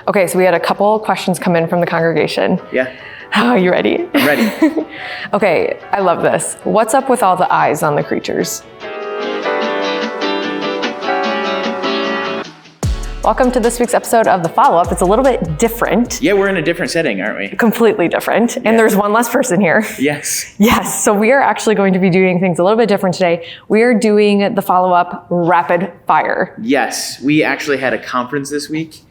Okay, so we had a couple questions come in from the congregation. Yeah. Are you ready? I'm ready. Okay, I love this. What's up with all the eyes on the creatures? Welcome to this week's episode of The Follow-Up. It's a little bit different. Yeah, we're in a different setting, aren't we? Completely different. And there's one less person here. Yes. Yes, so we are actually going to be doing things a little bit different today. We are doing the follow-up rapid fire. Yes, we actually had a conference this week.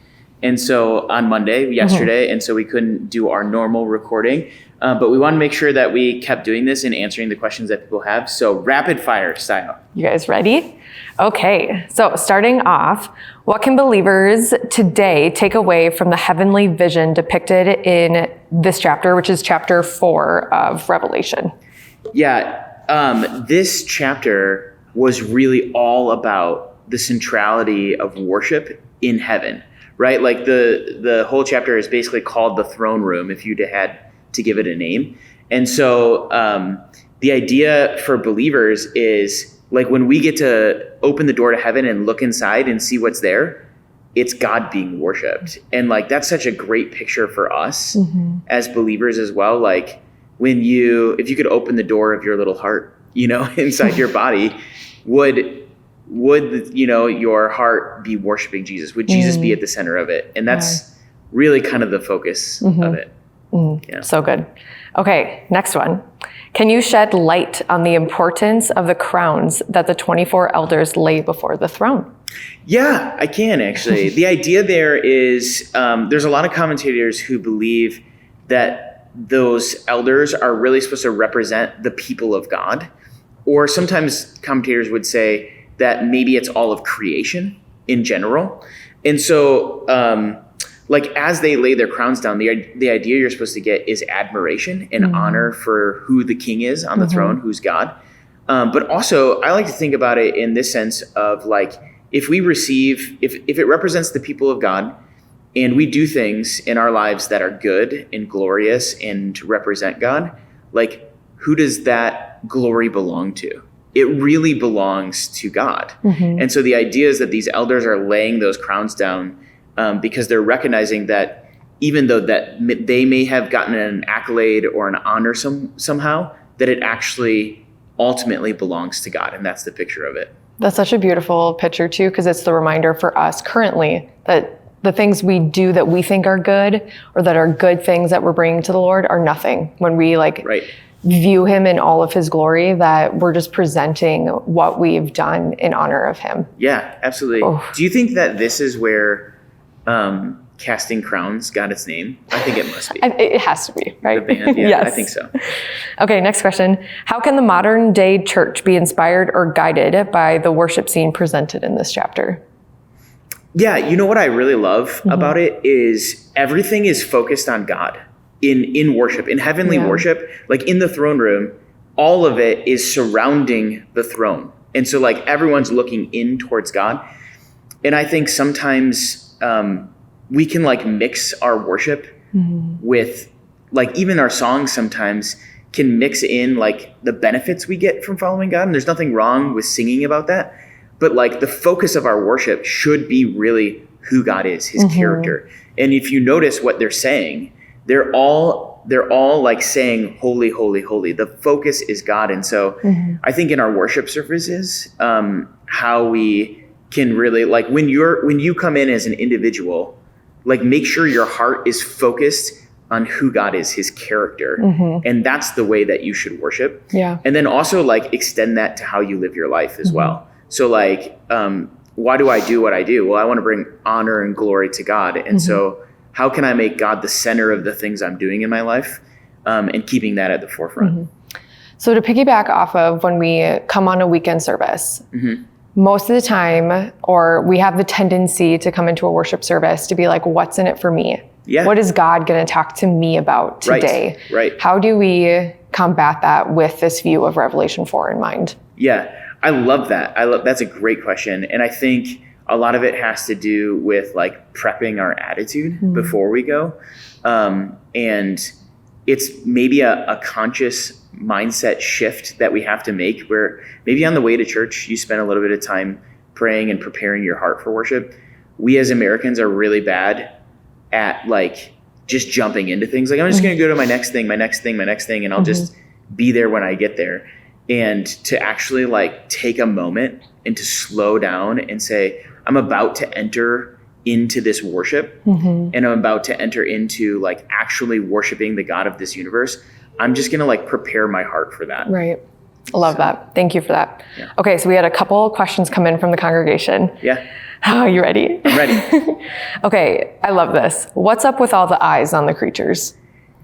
And so on Monday, yesterday, and so we couldn't do our normal recording. But we want to make sure that we kept doing this and answering the questions that people have. So rapid fire style. You guys ready? Okay, so starting off, what can believers today take away from the heavenly vision depicted in this chapter, which is chapter 4 of Revelation? Yeah, this chapter was really all about the centrality of worship in heaven, right? Like the whole chapter is basically called the throne room, if you'd had to give it a name. And so the idea for believers is, like, when we get to open the door to heaven and look inside and see what's there, it's God being worshiped. And like, that's such a great picture for us as believers as well. Like if you could open the door of your little heart, inside your body, would your heart be worshiping Jesus? Would Jesus be at the center of it? And that's really kind of the focus of it. Yeah. So good. Okay, next one. Can you shed light on the importance of the crowns that the 24 elders lay before the throne? Yeah, I can actually. The idea there is there's a lot of commentators who believe that those elders are really supposed to represent the people of God. Or sometimes commentators would say that maybe it's all of creation in general. And so as they lay their crowns down, the idea you're supposed to get is admiration and honor for who the king is on the throne, who's God. But also, I like to think about it in this sense of, like, if it represents the people of God and we do things in our lives that are good and glorious and represent God, like, who does that glory belong to? It really belongs to God. And so the idea is that these elders are laying those crowns down because they're recognizing that even though that they may have gotten an accolade or an honor somehow, that it actually ultimately belongs to God. And that's the picture of it. That's such a beautiful picture too, because it's the reminder for us currently that the things we do that we think are good or that are good things that we're bringing to the Lord are nothing. When we view him in all of his glory, that we're just presenting what we've done in honor of him. Yeah, absolutely. Oh. Do you think that this is where Casting Crowns got its name? I think it must be. It has to be, right? The band, yeah, yes. I think so. Okay, next question. How can the modern day church be inspired or guided by the worship scene presented in this chapter? Yeah, what I really love about it is everything is focused on God in worship, in heavenly worship, like in the throne room. All of it is surrounding the throne. And so, like, everyone's looking in towards God. And I think sometimes we can, like, mix our worship with, like, even our songs sometimes can mix in, like, the benefits we get from following God. And there's nothing wrong with singing about that. But, like, the focus of our worship should be really who God is, his character. And if you notice what they're saying, they're all like saying, holy, holy, holy. The focus is God. And so I think in our worship services, how we can really, like, when you come in as an individual, like, make sure your heart is focused on who God is, his character. And that's the way that you should worship. Yeah. And then also, like, extend that to how you live your life as well. So, like, why do I do what I do? Well, I want to bring honor and glory to God. And so how can I make God the center of the things I'm doing in my life, and keeping that at the forefront? So to piggyback off of when we come on a weekend service, most of the time, or we have the tendency to come into a worship service to be like, what's in it for me? Yeah. What is God going to talk to me about today? Right. How do we combat that with this view of Revelation 4 in mind? Yeah, I love that. That's a great question. And I think a lot of it has to do with, like, prepping our attitude before we go. And it's maybe a conscious mindset shift that we have to make, where maybe on the way to church, you spend a little bit of time praying and preparing your heart for worship. We as Americans are really bad at like just jumping into things. Like I'm just going to go to my next thing, and I'll just be there when I get there. And to actually like take a moment and to slow down and say, I'm about to enter into this worship and I'm about to enter into like actually worshiping the God of this universe. I'm just going to like prepare my heart for that. Right. I love that. Thank you for that. Yeah. Okay. So we had a couple questions come in from the congregation. Yeah. Oh, you ready? I'm ready. Okay. I love this. What's up with all the eyes on the creatures?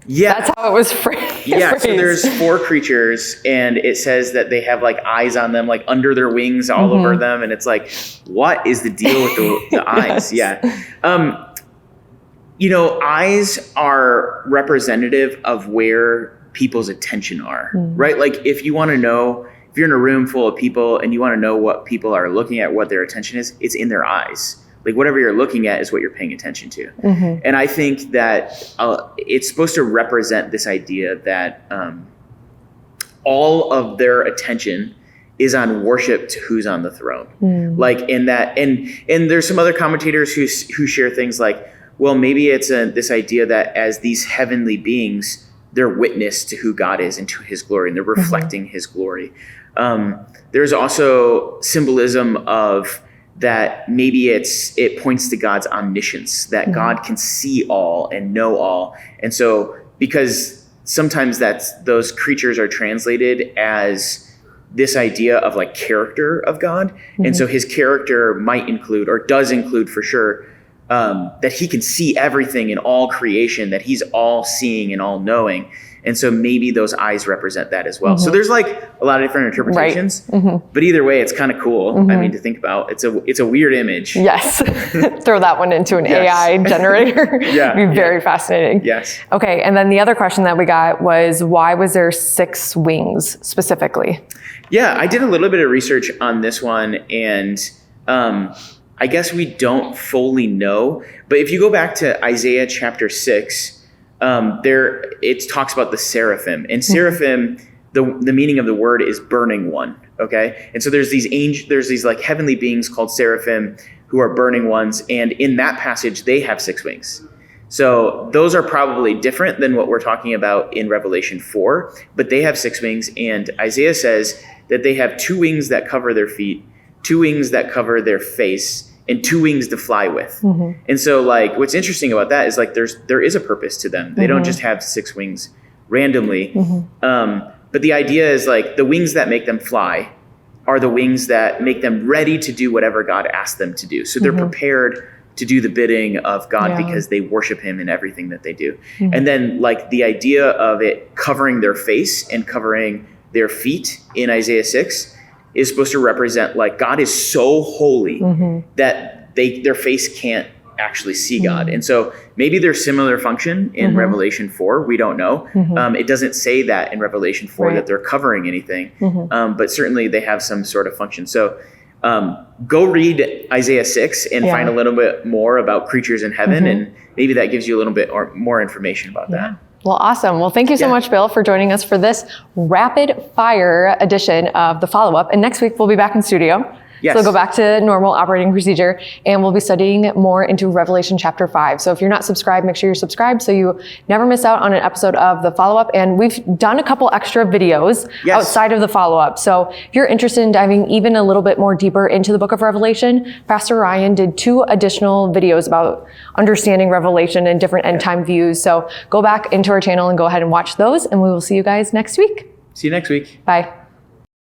Yeah. That's how it was phrased. Yeah. So there's 4 creatures and it says that they have like eyes on them, like under their wings, all over them. And it's like, what is the deal with the eyes? Yes. Yeah. Eyes are representative of where people's attention are, right? Like if you want to know, if you're in a room full of people and you want to know what people are looking at, what their attention is, it's in their eyes. Like whatever you're looking at is what you're paying attention to. And I think that it's supposed to represent this idea that all of their attention is on worship to who's on the throne. Like in that, and there's some other commentators who share things like, well, maybe it's this idea that as these heavenly beings, they're witness to who God is and to his glory, and they're reflecting his glory. There's also symbolism of that maybe it points to God's omniscience, that God can see all and know all. And so because sometimes those creatures are translated as this idea of like character of God. And so his character might include, or does include for sure, that he can see everything in all creation, that he's all seeing and all knowing. And so maybe those eyes represent that as well. So there's like a lot of different interpretations, but either way, it's kind of cool. I mean, to think about, it's a weird image. Yes. Throw that one into an AI generator. Yeah. It'd be very fascinating. Yes. Okay. And then the other question that we got was, why was there 6 wings specifically? Yeah, I did a little bit of research on this one, and I guess we don't fully know. But if you go back to Isaiah chapter 6, it talks about the seraphim, and seraphim, the meaning of the word is burning one. Okay. And so there's these like heavenly beings called seraphim who are burning ones. And in that passage, they have 6 wings. So those are probably different than what we're talking about in Revelation 4, but they have 6 wings. And Isaiah says that they have 2 wings that cover their feet, 2 wings that cover their face, and 2 wings to fly with. And so like, what's interesting about that is like, there is a purpose to them. They don't just have 6 wings randomly. But the idea is like the wings that make them fly are the wings that make them ready to do whatever God asked them to do. So they're prepared to do the bidding of God because they worship him in everything that they do. And then like the idea of it covering their face and covering their feet in Isaiah 6 is supposed to represent like God is so holy that their face can't actually see God. And so maybe there's similar function in Revelation 4. We don't know. It doesn't say that in Revelation 4 that they're covering anything, but certainly they have some sort of function. So go read Isaiah 6 and find a little bit more about creatures in heaven, and maybe that gives you a little bit more information about that. Well, awesome. Well, thank you so much, Bill, for joining us for this rapid fire edition of the follow-up. And next week, we'll be back in studio. Yes. So go back to normal operating procedure, and we'll be studying more into Revelation chapter 5. So if you're not subscribed, make sure you're subscribed so you never miss out on an episode of the follow-up. And we've done a couple extra videos outside of the follow-up. So if you're interested in diving even a little bit more deeper into the book of Revelation, Pastor Ryan did 2 additional videos about understanding Revelation and different end time views. So go back into our channel and go ahead and watch those, and we will see you guys next week. See you next week. Bye.